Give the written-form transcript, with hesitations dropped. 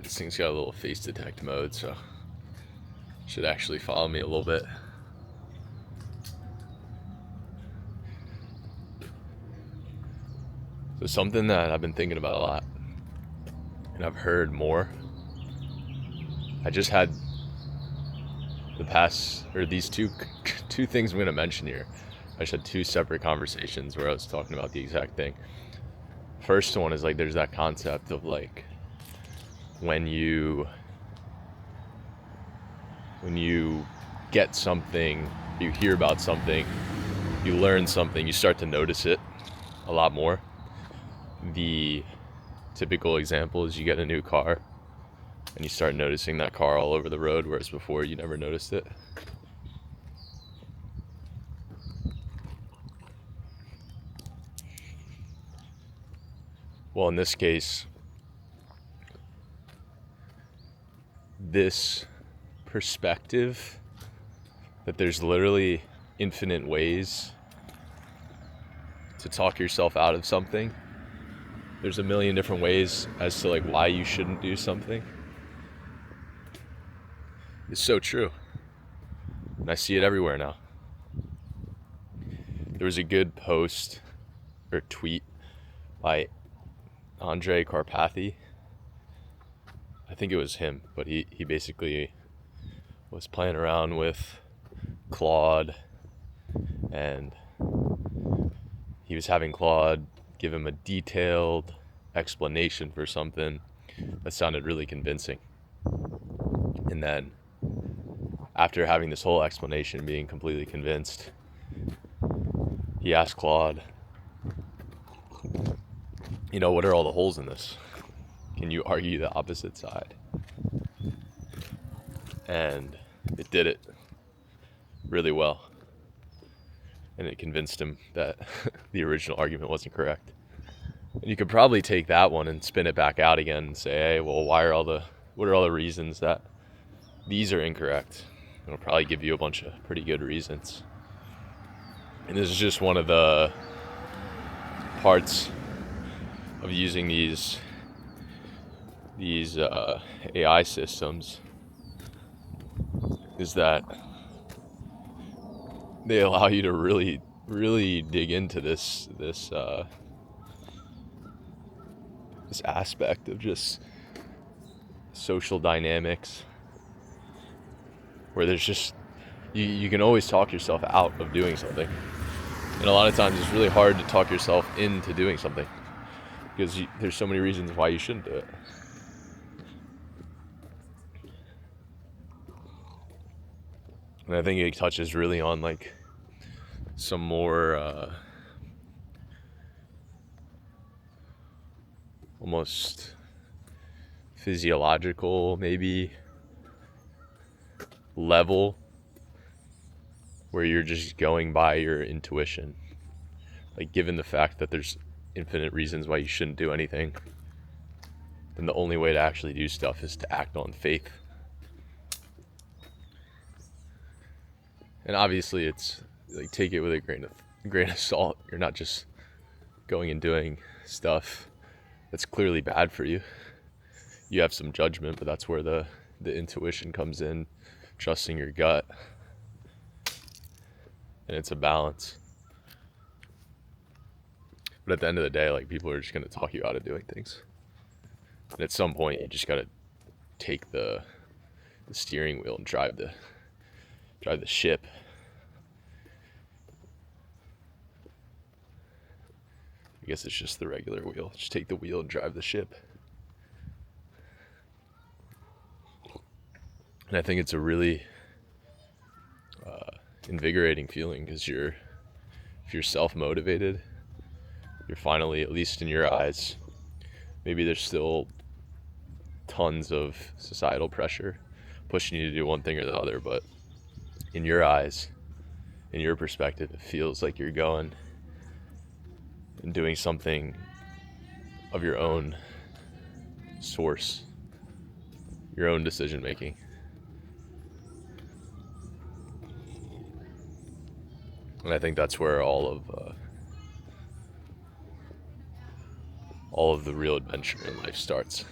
This thing's got a little face detect mode, so should actually follow me a little bit. So something that I've been thinking about a lot, and I've heard more. I just had these two things I'm going to mention here. I just had two separate conversations where I was talking about the exact thing. First one is like, there's that concept of like, when you get something, you hear about something, you learn something, you start to notice it a lot more. The typical example is you get a new car and you start noticing that car all over the road, whereas before you never noticed it. Well, in this case, this perspective that there's literally infinite ways to talk yourself out of something. There's a million different ways as to like why you shouldn't do something. It's so true. And I see it everywhere now. There was a good post or tweet by Andrej Karpathy. I think it was him, but he basically was playing around with Claude, and he was having Claude give him a detailed explanation for something that sounded really convincing. And then after having this whole explanation, being completely convinced, he asked Claude, what are all the holes in this? Can you argue the opposite side? And it did it really well. And it convinced him that the original argument wasn't correct. And you could probably take that one and spin it back out again and say, hey, well, what are all the reasons that these are incorrect? It'll probably give you a bunch of pretty good reasons. And this is just one of the parts of using these AI systems, is that they allow you to really, really dig into this aspect of just social dynamics, where there's just you can always talk yourself out of doing something, and a lot of times it's really hard to talk yourself into doing something because there's so many reasons why you shouldn't do it. And I think it touches really on like some more almost physiological maybe level, where you're just going by your intuition. Like, given the fact that there's infinite reasons why you shouldn't do anything, then the only way to actually do stuff is to act on faith. And obviously it's like, take it with a grain of salt. You're not just going and doing stuff that's clearly bad for you. You have some judgment, but that's where the intuition comes in, trusting your gut. And it's a balance. But at the end of the day, like, people are just going to talk you out of doing things. And at some point, you just got to take the steering wheel and drive the ship. I guess it's just the regular wheel. Just take the wheel and drive the ship. And I think it's a really invigorating feeling, because if you're self-motivated, you're finally, at least in your eyes, maybe there's still tons of societal pressure pushing you to do one thing or the other, but in your eyes, in your perspective, it feels like you're going and doing something of your own source, your own decision making. And I think that's where all of the real adventure in life starts.